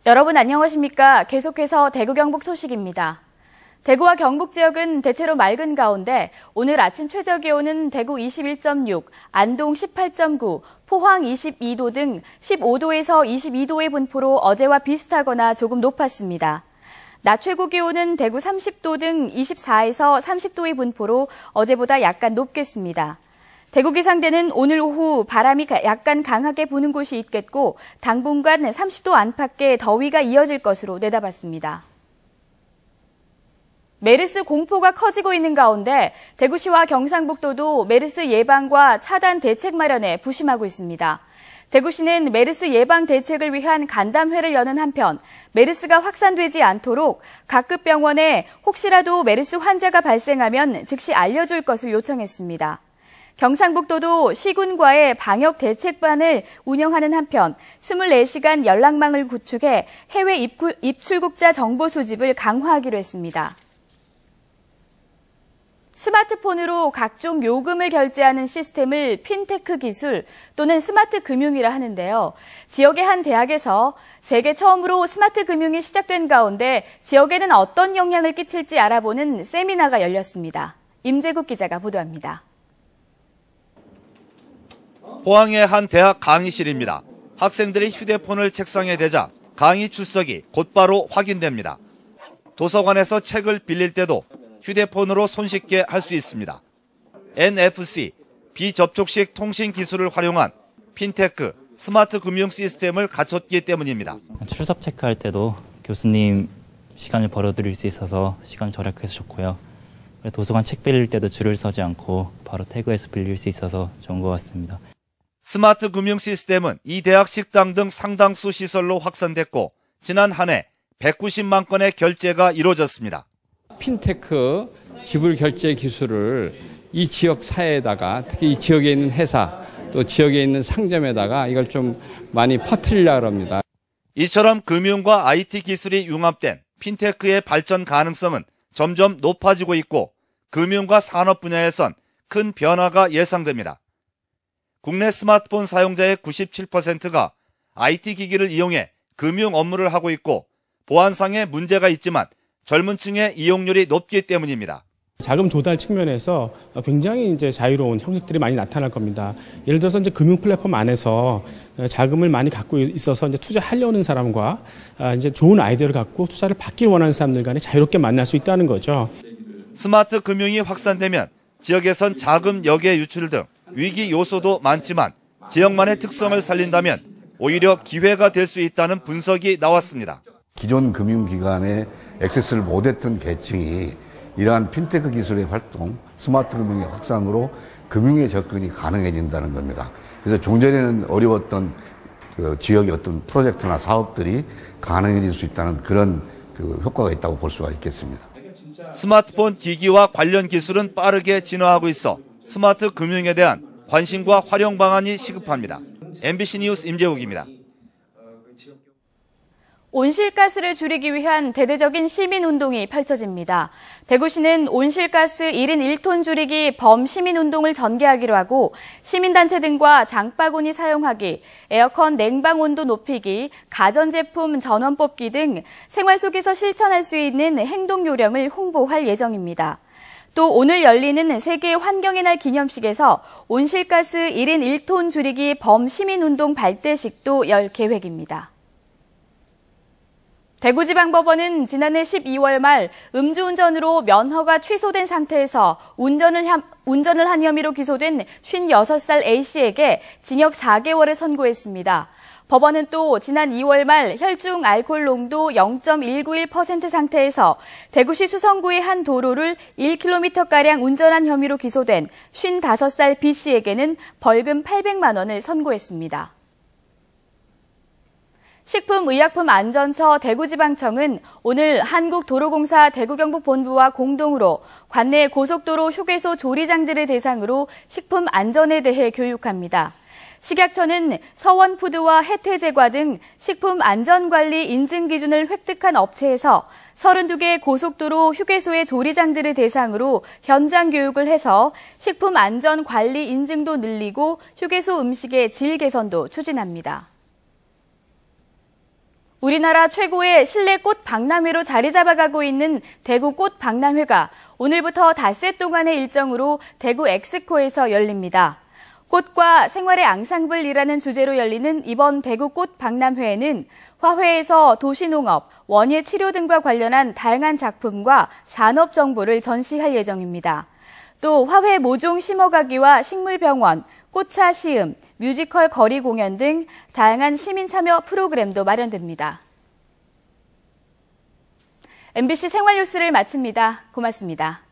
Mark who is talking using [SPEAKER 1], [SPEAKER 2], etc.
[SPEAKER 1] 여러분 안녕하십니까? 계속해서 대구 경북 소식입니다. 대구와 경북 지역은 대체로 맑은 가운데 오늘 아침 최저기온은 대구 21.6, 안동 18.9, 포항 22도 등 15도에서 22도의 분포로 어제와 비슷하거나 조금 높았습니다. 낮 최고 기온은 대구 30도 등 24에서 30도의 분포로 어제보다 약간 높겠습니다. 대구 기상대는 오늘 오후 바람이 약간 강하게 부는 곳이 있겠고 당분간 30도 안팎의 더위가 이어질 것으로 내다봤습니다. 메르스 공포가 커지고 있는 가운데 대구시와 경상북도도 메르스 예방과 차단 대책 마련에 부심하고 있습니다. 대구시는 메르스 예방 대책을 위한 간담회를 여는 한편 메르스가 확산되지 않도록 각급 병원에 혹시라도 메르스 환자가 발생하면 즉시 알려줄 것을 요청했습니다. 경상북도도 시군과의 방역 대책반을 운영하는 한편 24시간 연락망을 구축해 해외 입출국자 정보 수집을 강화하기로 했습니다. 스마트폰으로 각종 요금을 결제하는 시스템을 핀테크 기술 또는 스마트 금융이라 하는데요. 지역의 한 대학에서 세계 처음으로 스마트 금융이 시작된 가운데 지역에는 어떤 영향을 끼칠지 알아보는 세미나가 열렸습니다. 임재국 기자가 보도합니다.
[SPEAKER 2] 포항의 한 대학 강의실입니다. 학생들이 휴대폰을 책상에 대자 강의 출석이 곧바로 확인됩니다. 도서관에서 책을 빌릴 때도 휴대폰으로 손쉽게 할 수 있습니다. NFC, 비접촉식 통신 기술을 활용한 핀테크, 스마트 금융 시스템을 갖췄기 때문입니다.
[SPEAKER 3] 출석 체크할 때도 교수님 시간을 벌어들일 수 있어서 시간 절약해서 좋고요. 도서관 책 빌릴 때도 줄을 서지 않고 바로 태그해서 빌릴 수 있어서 좋은 것 같습니다.
[SPEAKER 2] 스마트 금융 시스템은 이 대학 식당 등 상당수 시설로 확산됐고 지난 한 해 190만 건의 결제가 이루어졌습니다.
[SPEAKER 4] 핀테크 지불 결제 기술을 이 지역 사회에다가 특히 이 지역에 있는 회사 또 지역에 있는 상점에다가 이걸 좀 많이 퍼뜨리려고 합니다.
[SPEAKER 2] 이처럼 금융과 IT 기술이 융합된 핀테크의 발전 가능성은 점점 높아지고 있고 금융과 산업 분야에선 큰 변화가 예상됩니다. 국내 스마트폰 사용자의 97%가 IT 기기를 이용해 금융 업무를 하고 있고 보안상의 문제가 있지만 젊은 층의 이용률이 높기 때문입니다.
[SPEAKER 5] 자금 조달 측면에서 굉장히 이제 자유로운 형식들이 많이 나타날 겁니다. 예를 들어서 이제 금융 플랫폼 안에서 자금을 많이 갖고 있어서 이제 투자하려는 사람과 이제 좋은 아이디어를 갖고 투자를 받길 원하는 사람들 간에 자유롭게 만날 수 있다는 거죠.
[SPEAKER 2] 스마트 금융이 확산되면 지역에선 자금 역의 유출 등 위기 요소도 많지만 지역만의 특성을 살린다면 오히려 기회가 될 수 있다는 분석이 나왔습니다.
[SPEAKER 6] 기존 금융기관에 액세스를 못했던 계층이 이러한 핀테크 기술의 활동, 스마트 금융의 확산으로 금융의 접근이 가능해진다는 겁니다. 그래서 종전에는 어려웠던 그 지역의 어떤 프로젝트나 사업들이 가능해질 수 있다는 그런 그 효과가 있다고 볼 수가 있겠습니다.
[SPEAKER 2] 스마트폰 기기와 관련 기술은 빠르게 진화하고 있어 스마트 금융에 대한 관심과 활용 방안이 시급합니다. MBC 뉴스 임재욱입니다.
[SPEAKER 1] 온실가스를 줄이기 위한 대대적인 시민운동이 펼쳐집니다. 대구시는 온실가스 1인 1톤 줄이기 범시민운동을 전개하기로 하고 시민단체 등과 장바구니 사용하기, 에어컨 냉방 온도 높이기, 가전제품 전원 뽑기 등 생활 속에서 실천할 수 있는 행동 요령을 홍보할 예정입니다. 또 오늘 열리는 세계 환경의 날 기념식에서 온실가스 1인 1톤 줄이기 범시민운동 발대식도 열 계획입니다. 대구지방법원은 지난해 12월 말 음주운전으로 면허가 취소된 상태에서 운전을 한 혐의로 기소된 56살 A씨에게 징역 4개월을 선고했습니다. 법원은 또 지난 2월 말 혈중 알코올 농도 0.191% 상태에서 대구시 수성구의 한 도로를 1km가량 운전한 혐의로 기소된 55살 B씨에게는 벌금 800만 원을 선고했습니다. 식품의약품안전처 대구지방청은 오늘 한국도로공사 대구경북본부와 공동으로 관내 고속도로 휴게소 조리장들을 대상으로 식품 안전에 대해 교육합니다. 식약처는 서원푸드와 혜태제과 등 식품 안전관리 인증 기준을 획득한 업체에서 32개 고속도로 휴게소의 조리장들을 대상으로 현장 교육을 해서 식품 안전 관리 인증도 늘리고 휴게소 음식의 질 개선도 추진합니다. 우리나라 최고의 실내 꽃 박람회로 자리 잡아가고 있는 대구 꽃 박람회가 오늘부터 닷새 동안의 일정으로 대구 엑스코에서 열립니다. 꽃과 생활의 앙상블이라는 주제로 열리는 이번 대구 꽃 박람회에는 화훼에서 도시농업, 원예 치료 등과 관련한 다양한 작품과 산업 정보를 전시할 예정입니다. 또 화훼 모종 심어가기와 식물병원, 꽃차 시음, 뮤지컬 거리 공연 등 다양한 시민 참여 프로그램도 마련됩니다. MBC 생활뉴스를 마칩니다. 고맙습니다.